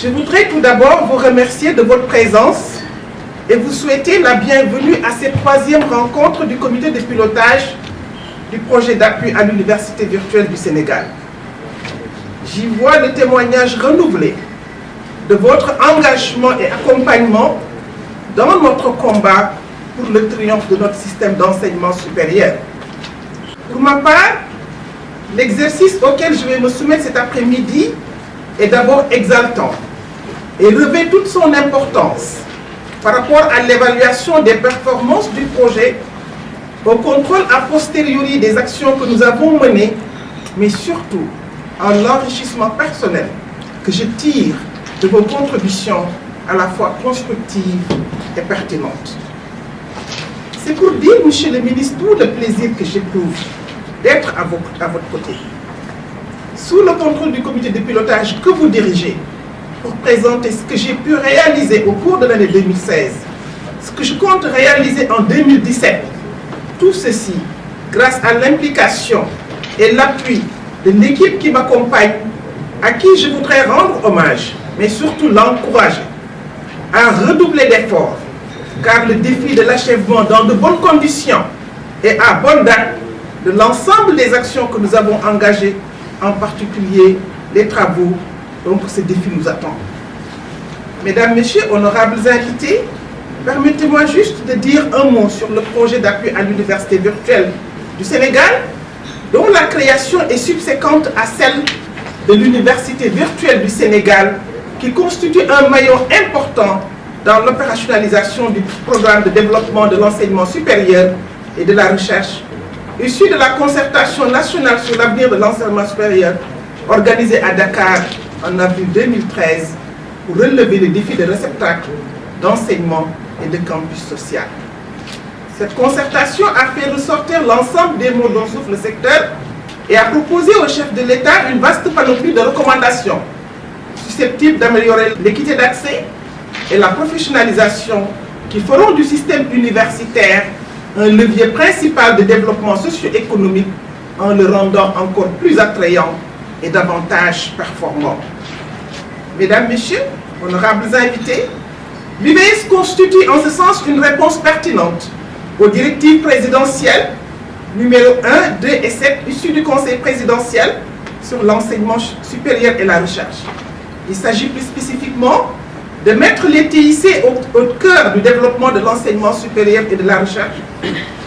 Je voudrais tout d'abord vous remercier de votre présence et vous souhaiter la bienvenue à cette 3e rencontre du comité de pilotage du projet d'appui à l'Université virtuelle du Sénégal. J'y vois le témoignage renouvelé de votre engagement et accompagnement dans notre combat pour le triomphe de notre système d'enseignement supérieur. Pour ma part, l'exercice auquel je vais me soumettre cet après-midi est d'abord exaltant et revêt toute son importance par rapport à l'évaluation des performances du projet, au contrôle a posteriori des actions que nous avons menées, mais surtout en l'enrichissement personnel que je tire de vos contributions à la fois constructives et pertinentes. C'est pour dire, Monsieur le ministre, tout le plaisir que j'éprouve d'être à votre côté, sous le contrôle du comité de pilotage que vous dirigez, pour présenter ce que j'ai pu réaliser au cours de l'année 2016, ce que je compte réaliser en 2017. Tout ceci grâce à l'implication et l'appui de l'équipe qui m'accompagne, à qui je voudrais rendre hommage, mais surtout l'encourager à redoubler d'efforts, car le défi de l'achèvement dans de bonnes conditions et à bonne date de l'ensemble des actions que nous avons engagées, en particulier les travaux, donc ce défi nous attend. Mesdames, Messieurs, honorables invités, permettez-moi juste de dire un mot sur le projet d'appui à l'Université virtuelle du Sénégal, dont la création est subséquente à celle de l'Université virtuelle du Sénégal, qui constitue un maillon important dans l'opérationnalisation du programme de développement de l'enseignement supérieur et de la recherche, issu de la concertation nationale sur l'avenir de l'enseignement supérieur, organisée à Dakar en avril 2013, pour relever les défis de réceptacle, d'enseignement et de campus social. Cette concertation a fait ressortir l'ensemble des mots dont souffre le secteur et a proposé au chef de l'État une vaste panoplie de recommandations susceptibles d'améliorer l'équité d'accès et la professionnalisation qui feront du système universitaire un levier principal de développement socio-économique en le rendant encore plus attrayant et davantage performant. Mesdames, Messieurs, honorables invités, l'UVS constitue en ce sens une réponse pertinente aux directives présidentielles numéro 1, 2 et 7 issues du Conseil présidentiel sur l'enseignement supérieur et la recherche. Il s'agit plus spécifiquement de mettre les TIC au cœur du développement de l'enseignement supérieur et de la recherche,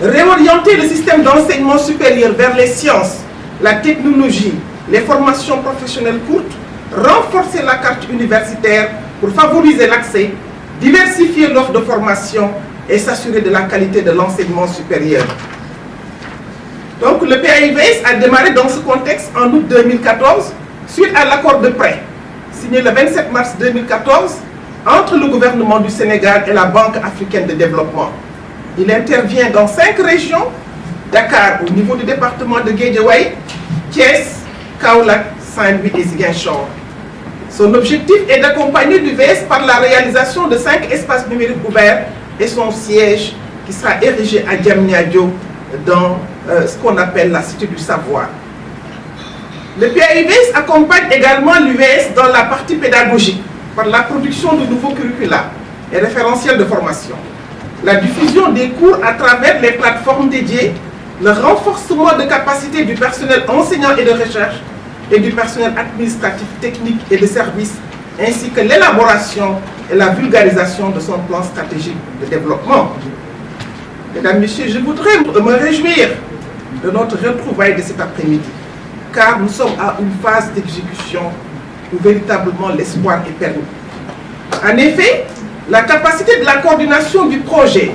réorienter le système d'enseignement supérieur vers les sciences, la technologie, les formations professionnelles courtes, renforcer la carte universitaire pour favoriser l'accès, diversifier l'offre de formation et s'assurer de la qualité de l'enseignement supérieur. Donc le PAIVS a démarré dans ce contexte en août 2014 suite à l'accord de prêt signé le 27 mars 2014 entre le gouvernement du Sénégal et la Banque africaine de développement. Il intervient dans 5 régions, Dakar au niveau du département de Guédiawaye, Thiès, Kaolack, Saint-Louis et Ziguinchor. Son objectif est d'accompagner l'UVS par la réalisation de 5 espaces numériques ouverts et son siège qui sera érigé à Diamniadio dans ce qu'on appelle la Cité du Savoir. Le PAIVS accompagne également l'UVS dans la partie pédagogique par la production de nouveaux curricula et référentiels de formation, la diffusion des cours à travers les plateformes dédiées, le renforcement de capacités du personnel enseignant et de recherche et du personnel administratif, technique et de service, ainsi que l'élaboration et la vulgarisation de son plan stratégique de développement. Mesdames, Messieurs, je voudrais me réjouir de notre retrouvaille de cet après-midi, car nous sommes à une phase d'exécution où véritablement l'espoir est permis. En effet, la capacité de la coordination du projet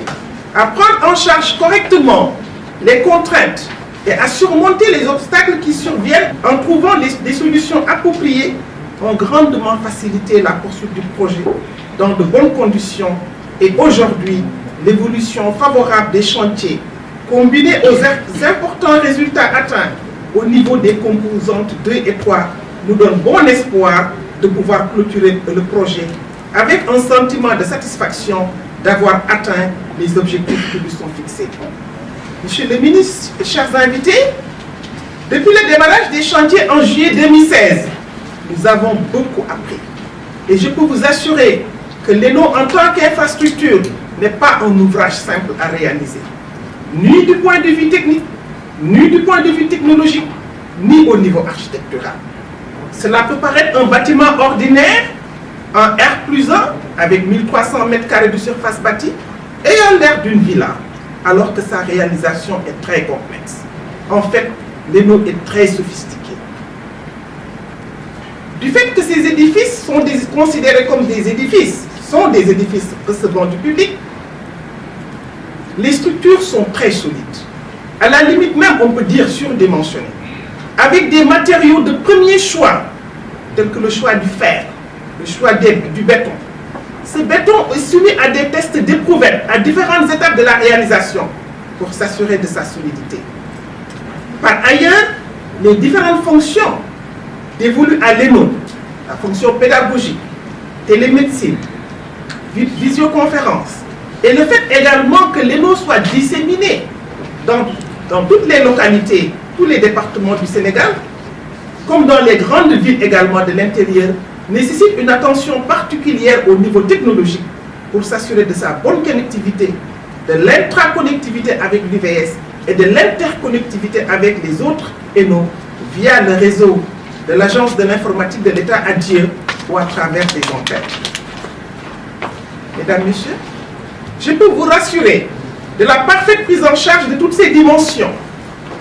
à prendre en charge correctement les contraintes et à surmonter les obstacles qui surviennent en trouvant des solutions appropriées ont grandement facilité la poursuite du projet dans de bonnes conditions et aujourd'hui, l'évolution favorable des chantiers combinée aux importants résultats atteints au niveau des composantes 2 et 3 nous donne bon espoir de pouvoir clôturer le projet avec un sentiment de satisfaction d'avoir atteint les objectifs qui lui sont fixés. Monsieur le ministre, chers invités, depuis le démarrage des chantiers en juillet 2016, nous avons beaucoup appris. Et je peux vous assurer que l'ENO en tant qu'infrastructure n'est pas un ouvrage simple à réaliser, ni du point de vue technique, ni du point de vue technologique, ni au niveau architectural. Cela peut paraître un bâtiment ordinaire en R+1 avec 1300 m² de surface bâtie ayant l'air d'une villa, alors que sa réalisation est très complexe. En fait, l'ENO est très sophistiqué. Du fait que ces édifices sont considérés comme des édifices, sont des édifices recevant du public, les structures sont très solides. À la limite même, on peut dire surdimensionnées, avec des matériaux de premier choix, tels que le choix du fer, le choix du béton. Ce béton est soumis à des tests d'éprouvettes à différentes étapes de la réalisation pour s'assurer de sa solidité. Par ailleurs, les différentes fonctions dévolues à l'ENO, la fonction pédagogique, télémédecine, visioconférence, et le fait également que l'ENO soit disséminé dans toutes les localités, tous les départements du Sénégal, comme dans les grandes villes également de l'intérieur, nécessite une attention particulière au niveau technologique pour s'assurer de sa bonne connectivité, de l'intraconnectivité avec l'UVS et de l'interconnectivité avec les autres ENO via le réseau de l'Agence de l'informatique de l'État ADIE ou à travers des antennes. Mesdames, Messieurs, je peux vous rassurer de la parfaite prise en charge de toutes ces dimensions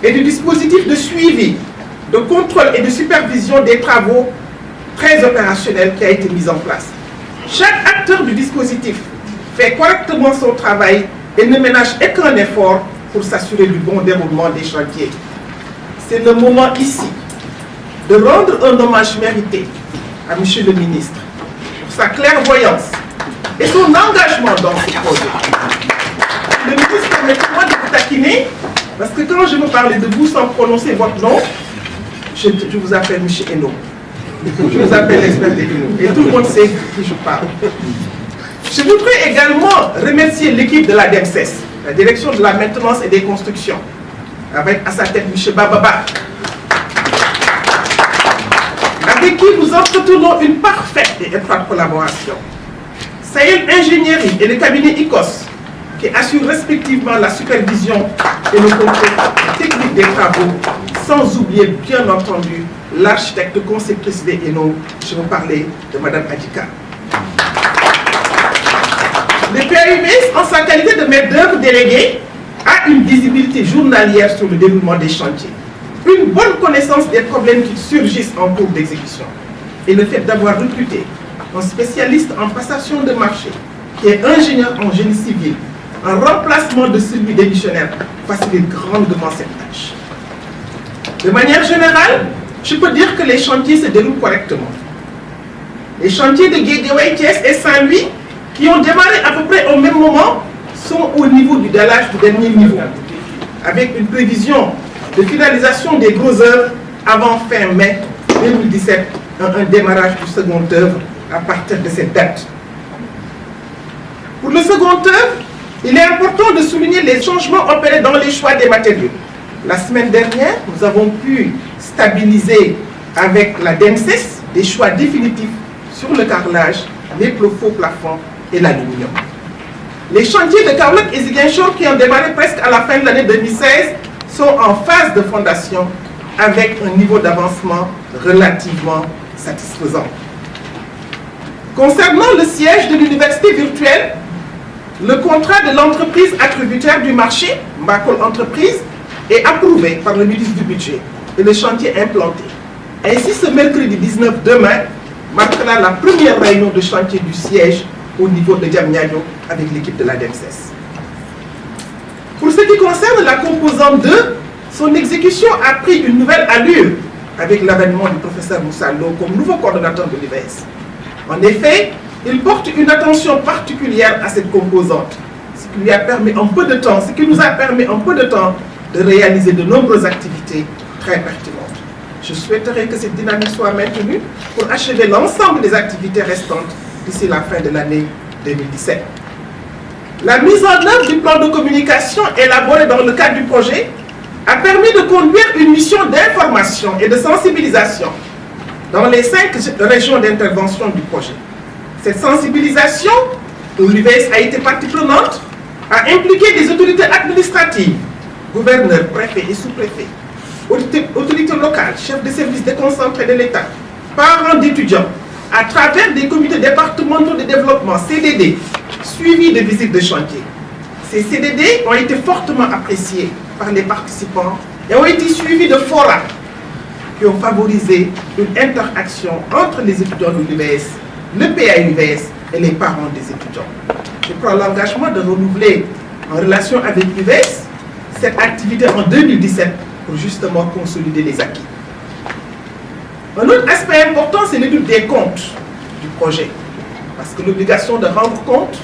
et du dispositif de suivi, de contrôle et de supervision des travaux très opérationnel qui a été mis en place. Chaque acteur du dispositif fait correctement son travail et ne ménage aucun effort pour s'assurer du bon déroulement des chantiers. C'est le moment ici de rendre un hommage mérité à M. le ministre pour sa clairvoyance et son engagement dans ce projet. Le ministre, permettez-moi de vous taquiner, parce que quand je veux parler de vous sans prononcer votre nom, je vous appelle M. Eno. Je vous appelle l'expert des Eno. Et tout le monde sait de qui je parle. Je voudrais également remercier l'équipe de la DEMSES, la direction de la maintenance et des constructions, avec à sa tête M. Bababa, avec qui nous entretenons une parfaite et étroite collaboration. Sahel Ingénierie et le cabinet ICOS, qui assurent respectivement la supervision et le contrôle technique des travaux, sans oublier bien entendu l'architecte conceptrice des ENO, je vous parlais de Mme Adika. Le PAUBS, en sa qualité de maître d'œuvre délégué, a une visibilité journalière sur le déroulement des chantiers, une bonne connaissance des problèmes qui surgissent en cours d'exécution, et le fait d'avoir recruté un spécialiste en passation de marché, qui est ingénieur en génie civil, en remplacement de celui démissionnaire, facilite grandement cette tâche. De manière générale, je peux dire que les chantiers se déroulent correctement. Les chantiers de Guédiawaye, Thiès et Saint-Louis, qui ont démarré à peu près au même moment, sont au niveau du dallage du dernier niveau, avec une prévision de finalisation des grosses œuvres avant fin mai 2017, un démarrage du second œuvre à partir de cette date. Pour le second œuvre, il est important de souligner les changements opérés dans les choix des matériaux. La semaine dernière, nous avons pu stabiliser avec la DEMSES des choix définitifs sur le carrelage, les faux plafonds et l'aluminium. Les chantiers de Kaolack et Ziguinchor qui ont démarré presque à la fin de l'année 2016 sont en phase de fondation avec un niveau d'avancement relativement satisfaisant. Concernant le siège de l'université virtuelle, le contrat de l'entreprise attributaire du marché, Mbakol Entreprise, est approuvé par le ministre du Budget et le chantier implanté. Ainsi, ce mercredi 19 demain marquera la première réunion de chantier du siège au niveau de Diamniadio avec l'équipe de la DEMSES. Pour ce qui concerne la composante 2, son exécution a pris une nouvelle allure avec l'avènement du professeur Moussa Lo comme nouveau coordonnateur de l'UVS. En effet, il porte une attention particulière à cette composante, ce qui lui a permis en peu de temps, ce qui nous a permis en peu de temps de réaliser de nombreuses activités très pertinentes. Je souhaiterais que cette dynamique soit maintenue pour achever l'ensemble des activités restantes d'ici la fin de l'année 2017. La mise en œuvre du plan de communication élaboré dans le cadre du projet a permis de conduire une mission d'information et de sensibilisation dans les 5 régions d'intervention du projet, Cette sensibilisation, dont l'UVS a été partie prenante, a impliqué des autorités administratives, gouverneurs, préfets et sous-préfets, autorités locales, chefs de services déconcentrés de l'État, parents d'étudiants, à travers des comités départementaux de développement, CDD, suivis de visites de chantier. Ces CDD ont été fortement appréciés par les participants et ont été suivis de forums qui ont favorisé une interaction entre les étudiants de l'UVS, le PAUVS et les parents des étudiants. Je prends l'engagement de renouveler en relation avec l'UVS cette activité en 2017 pour justement consolider les acquis. Un autre aspect important, c'est l'étude des comptes du projet. Parce que l'obligation de rendre compte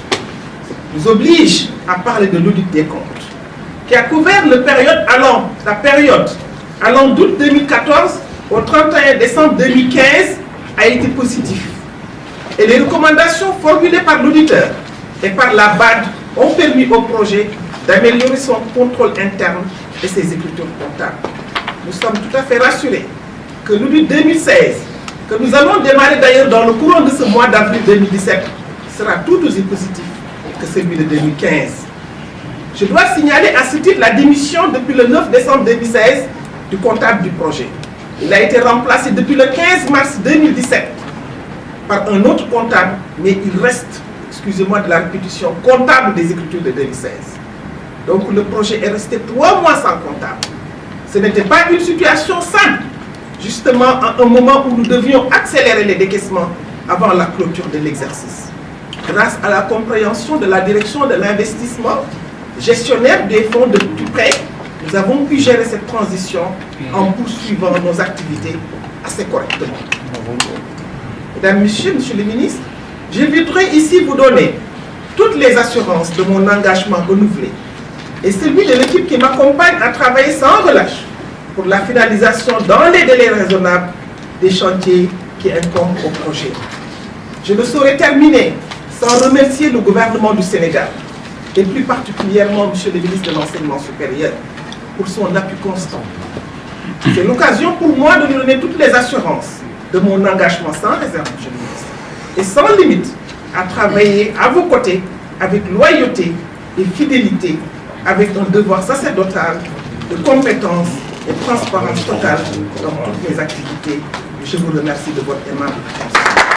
nous oblige à parler de l'audit des comptes, qui a couvert la période allant d'août 2014 au 31 décembre 2015 a été positif. Et les recommandations formulées par l'auditeur et par la BAD ont permis au projet d'améliorer son contrôle interne et ses écritures comptables. Nous sommes tout à fait rassurés que l'audit 2016, que nous allons démarrer d'ailleurs dans le courant de ce mois d'avril 2017, sera tout aussi positif que celui de 2015. Je dois signaler à ce titre la démission depuis le 9 décembre 2016 du comptable du projet. Il a été remplacé depuis le 15 mars 2017 par un autre comptable, mais il reste, excusez-moi de la répétition, comptable des écritures de 2016. Donc le projet est resté 3 mois sans comptable. Ce n'était pas une situation simple, justement à un moment où nous devions accélérer les décaissements avant la clôture de l'exercice. Grâce à la compréhension de la direction de l'investissement, gestionnaire des fonds du prêt, nous avons pu gérer cette transition en poursuivant nos activités assez correctement. Mesdames, Messieurs, Monsieur le Ministre, je voudrais ici vous donner toutes les assurances de mon engagement renouvelé et celui de l'équipe qui m'accompagne à travailler sans relâche pour la finalisation dans les délais raisonnables des chantiers qui incombent au projet. Je ne saurais terminer sans remercier le gouvernement du Sénégal et plus particulièrement Monsieur le ministre de l'Enseignement supérieur pour son appui constant. C'est l'occasion pour moi de lui donner toutes les assurances de mon engagement sans réserve, Monsieur le ministre, et sans limite à travailler à vos côtés avec loyauté et fidélité, avec un devoir sacerdotal de compétence et transparence totale dans toutes mes activités. Je vous remercie de votre aimable attention.